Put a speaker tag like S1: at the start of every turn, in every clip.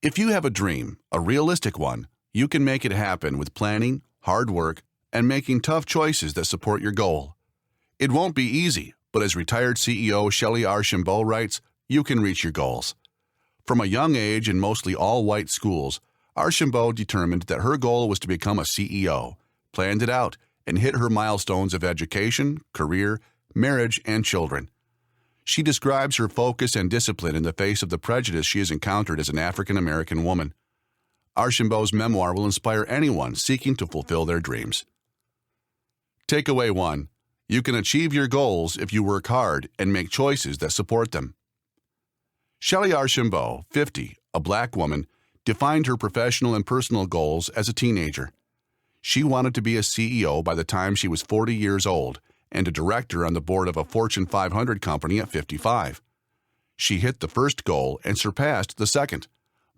S1: If you have a dream, a realistic one, you can make it happen with planning, hard work, and making tough choices that support your goal. It won't be easy, but as retired CEO Shellye Archambeau writes, you can reach your goals. From a young age in mostly all-white schools, Archambeau determined that her goal was to become a CEO, planned it out, and hit her milestones of education, career, marriage, and children. She describes her focus and discipline in the face of the prejudice she has encountered as an African-American woman. Archambeau's memoir will inspire anyone seeking to fulfill their dreams. Takeaway 1. You can achieve your goals if you work hard and make choices that support them. Shellye Archambeau, 50, a black woman, defined her professional and personal goals as a teenager. She wanted to be a CEO by the time she was 40 years old and a director on the board of a Fortune 500 company at 55. She hit the first goal and surpassed the second.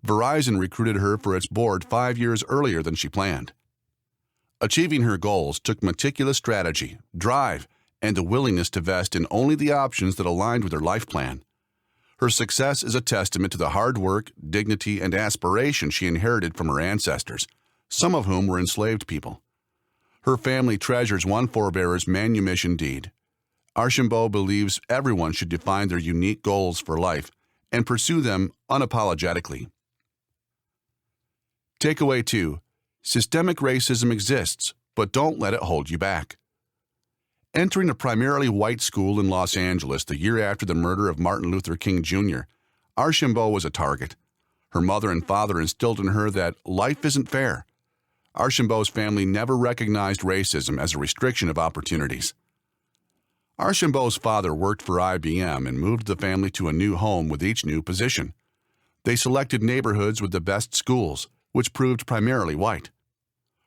S1: Verizon recruited her for its board 5 years earlier than she planned. Achieving her goals took meticulous strategy, drive, and a willingness to vest in only the options that aligned with her life plan. Her success is a testament to the hard work, dignity, and aspiration she inherited from her ancestors, some of whom were enslaved people. Her family treasures one forebear's manumission deed. Archambeau believes everyone should define their unique goals for life and pursue them unapologetically. Takeaway 2. Systemic racism exists, but don't let it hold you back. Entering a primarily white school in Los Angeles the year after the murder of Martin Luther King Jr., Archambeau was a target. Her mother and father instilled in her that life isn't fair. Archambeau's family never recognized racism as a restriction of opportunities. Archambeau's father worked for IBM and moved the family to a new home with each new position. They selected neighborhoods with the best schools, which proved primarily white.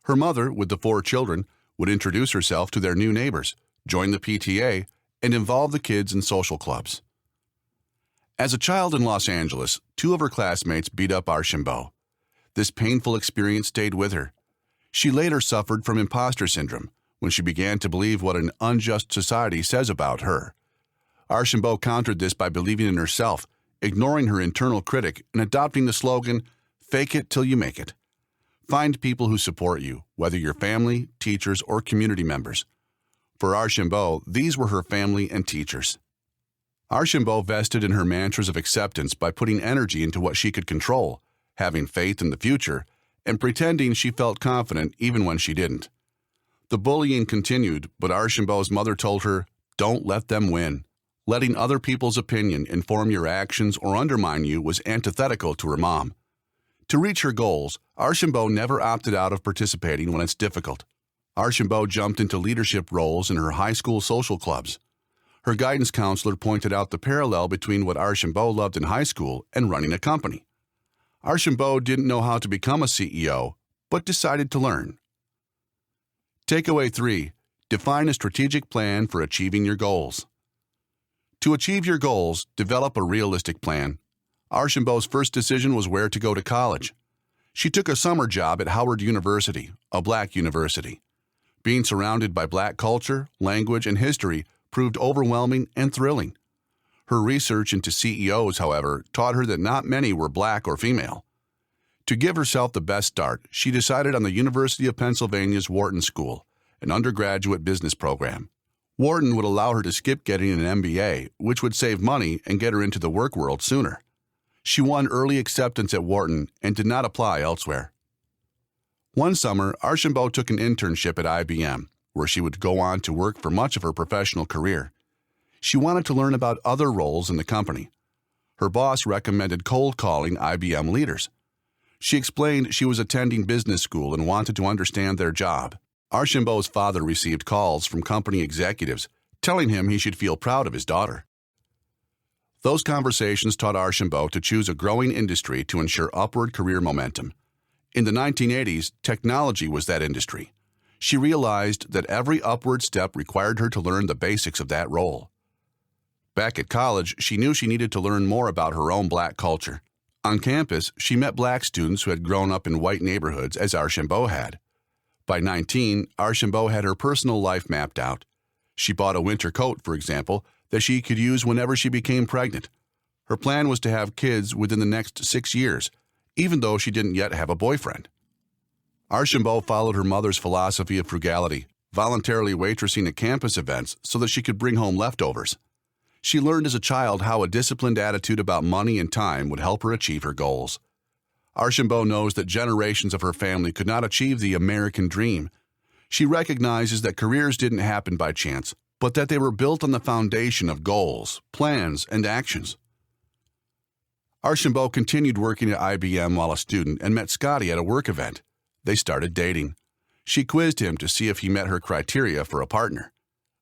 S1: Her mother, with the 4 children, would introduce herself to their new neighbors, join the PTA, and involve the kids in social clubs. As a child in Los Angeles, 2 of her classmates beat up Archambeau. This painful experience stayed with her. She later suffered from imposter syndrome when she began to believe what an unjust society says about her. Archambeau countered this by believing in herself, ignoring her internal critic, and adopting the slogan, "Fake it till you make it." Find people who support you, whether you're family, teachers, or community members. For Archambeau, these were her family and teachers. Archambeau vested in her mantras of acceptance by putting energy into what she could control, having faith in the future, and pretending she felt confident even when she didn't. The bullying continued, but Archambeau's mother told her, "Don't let them win." Letting other people's opinion inform your actions or undermine you was antithetical to her mom. To reach her goals, Archambeau never opted out of participating when it's difficult. Archambeau jumped into leadership roles in her high school social clubs. Her guidance counselor pointed out the parallel between what Archambeau loved in high school and running a company. Archambeau didn't know how to become a CEO, but decided to learn. Takeaway 3. Define a strategic plan for achieving your goals. To achieve your goals, develop a realistic plan. Archambeau's first decision was where to go to college. She took a summer job at Howard University, a black university. Being surrounded by black culture, language, and history proved overwhelming and thrilling. Her research into CEOs, however, taught her that not many were black or female. To give herself the best start, she decided on the University of Pennsylvania's Wharton School, an undergraduate business program. Wharton would allow her to skip getting an MBA, which would save money and get her into the work world sooner. She won early acceptance at Wharton and did not apply elsewhere. One summer, Archambeau took an internship at IBM, where she would go on to work for much of her professional career. She wanted to learn about other roles in the company. Her boss recommended cold calling IBM leaders. She explained she was attending business school and wanted to understand their job. Archambeau's father received calls from company executives telling him he should feel proud of his daughter. Those conversations taught Archambeau to choose a growing industry to ensure upward career momentum. In the 1980s, technology was that industry. She realized that every upward step required her to learn the basics of that role. Back at college, she knew she needed to learn more about her own black culture. On campus, she met black students who had grown up in white neighborhoods as Archambeau had. By 19, Archambeau had her personal life mapped out. She bought a winter coat, for example, that she could use whenever she became pregnant. Her plan was to have kids within the next 6 years, even though she didn't yet have a boyfriend. Archambeau followed her mother's philosophy of frugality, voluntarily waitressing at campus events so that she could bring home leftovers. She learned as a child how a disciplined attitude about money and time would help her achieve her goals. Archambeau knows that generations of her family could not achieve the American dream. She recognizes that careers didn't happen by chance, but that they were built on the foundation of goals, plans, and actions. Archambeau continued working at IBM while a student and met Scotty at a work event. They started dating. She quizzed him to see if he met her criteria for a partner.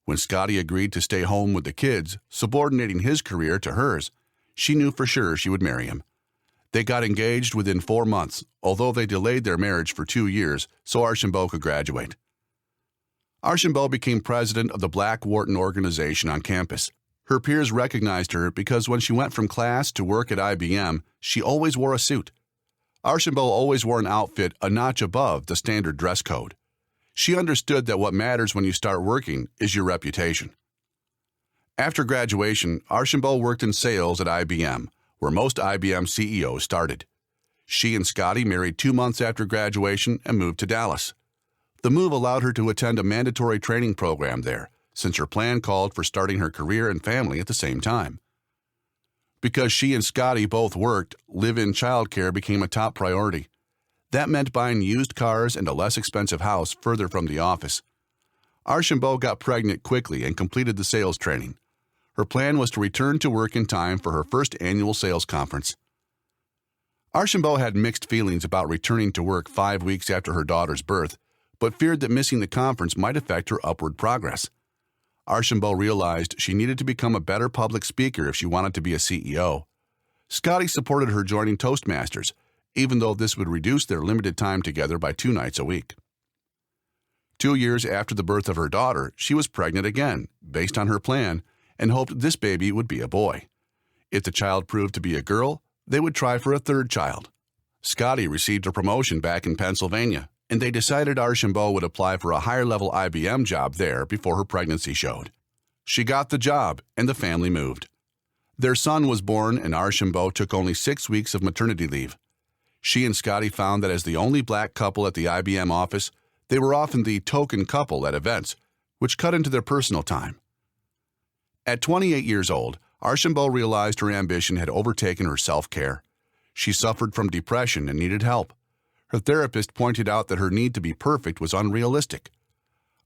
S1: When Scotty agreed to stay home with the kids, subordinating his career to hers, she knew for sure she would marry him. They got engaged within 4 months, although they delayed their marriage for 2 years so Archambeau could graduate. Archambeau became president of the Black Wharton organization on campus. Her peers recognized her because when she went from class to work at IBM, she always wore a suit. Archambeau always wore an outfit a notch above the standard dress code. She understood that what matters when you start working is your reputation. After graduation, Archambeau worked in sales at IBM, where most IBM CEOs started. She and Scotty married 2 months after graduation and moved to Dallas. The move allowed her to attend a mandatory training program there, since her plan called for starting her career and family at the same time. Because she and Scotty both worked, live-in childcare became a top priority. That meant buying used cars and a less expensive house further from the office. Archambeau got pregnant quickly and completed the sales training. Her plan was to return to work in time for her first annual sales conference. Archambeau had mixed feelings about returning to work 5 weeks after her daughter's birth, but feared that missing the conference might affect her upward progress. Archambeau realized she needed to become a better public speaker if she wanted to be a CEO. Scotty supported her joining Toastmasters, even though this would reduce their limited time together by 2 nights a week. 2 years after the birth of her daughter, she was pregnant again, based on her plan, and hoped this baby would be a boy. If the child proved to be a girl, they would try for a 3rd child. Scotty received a promotion back in Pennsylvania, and they decided Archambeau would apply for a higher-level IBM job there before her pregnancy showed. She got the job, and the family moved. Their son was born, and Archambeau took only 6 weeks of maternity leave. She and Scotty found that as the only black couple at the IBM office, they were often the token couple at events, which cut into their personal time. At 28 years old, Archambeau realized her ambition had overtaken her self-care. She suffered from depression and needed help. Her therapist pointed out that her need to be perfect was unrealistic.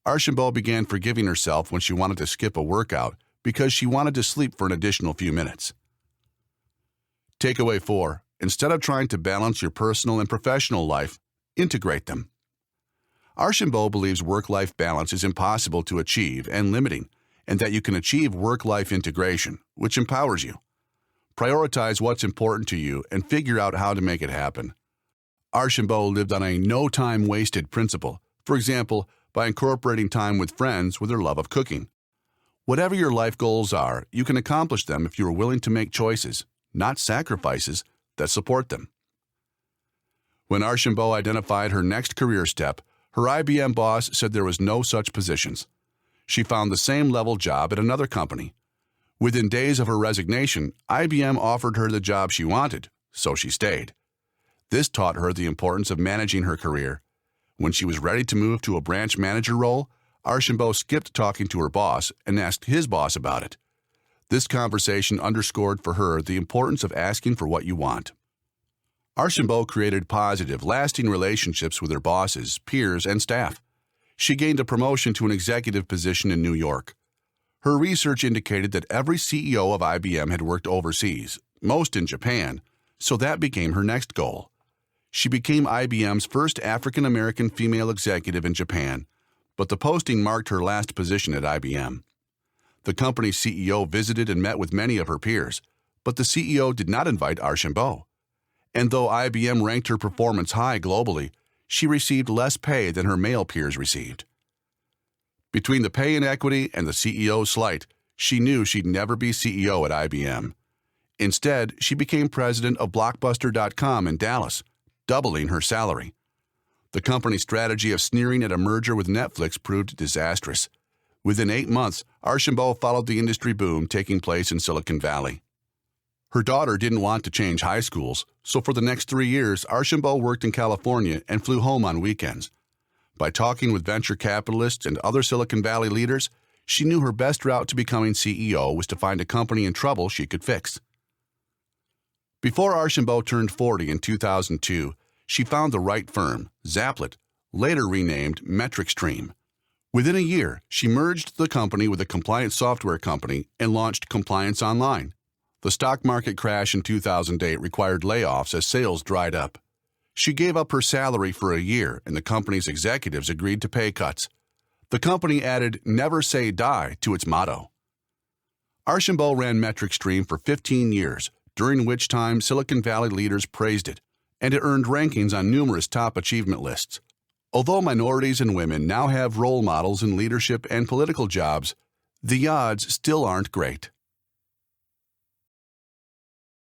S1: Archambeau began forgiving herself when she wanted to skip a workout because she wanted to sleep for an additional few minutes. Takeaway 4. Instead of trying to balance your personal and professional life, integrate them. Archambeau believes work-life balance is impossible to achieve and limiting, and that you can achieve work-life integration, which empowers you. Prioritize what's important to you and figure out how to make it happen. Archambeau lived on a no-time-wasted principle, for example, by incorporating time with friends with her love of cooking. Whatever your life goals are, you can accomplish them if you are willing to make choices, not sacrifices, that support them. When Archambeau identified her next career step, her IBM boss said there was no such positions. She found the same level job at another company. Within days of her resignation, IBM offered her the job she wanted, so she stayed. This taught her the importance of managing her career. When she was ready to move to a branch manager role, Archambeau skipped talking to her boss and asked his boss about it. This conversation underscored for her the importance of asking for what you want. Archambeau created positive, lasting relationships with her bosses, peers, and staff. She gained a promotion to an executive position in New York. Her research indicated that every CEO of IBM had worked overseas, most in Japan, so that became her next goal. She became IBM's first African-American female executive in Japan, but the posting marked her last position at IBM. The company's CEO visited and met with many of her peers, but the CEO did not invite Archambeau. And though IBM ranked her performance high globally, she received less pay than her male peers received. Between the pay inequity and the CEO's slight, she knew she'd never be CEO at IBM. Instead, she became president of Blockbuster.com in Dallas, doubling her salary. The company's strategy of sneering at a merger with Netflix proved disastrous. Within 8 months, Archambeau followed the industry boom taking place in Silicon Valley. Her daughter didn't want to change high schools, so for the next 3 years, Archambeau worked in California and flew home on weekends. By talking with venture capitalists and other Silicon Valley leaders, she knew her best route to becoming CEO was to find a company in trouble she could fix. Before Archambeau turned 40 in 2002, she found the right firm, Zaplet, later renamed MetricStream. Within a year, she merged the company with a compliance software company and launched Compliance Online. The stock market crash in 2008 required layoffs as sales dried up. She gave up her salary for a year, and the company's executives agreed to pay cuts. The company added "Never Say Die" to its motto. Archambeau ran MetricStream for 15 years, during which time Silicon Valley leaders praised it, and it earned rankings on numerous top achievement lists. Although minorities and women now have role models in leadership and political jobs, the odds still aren't great.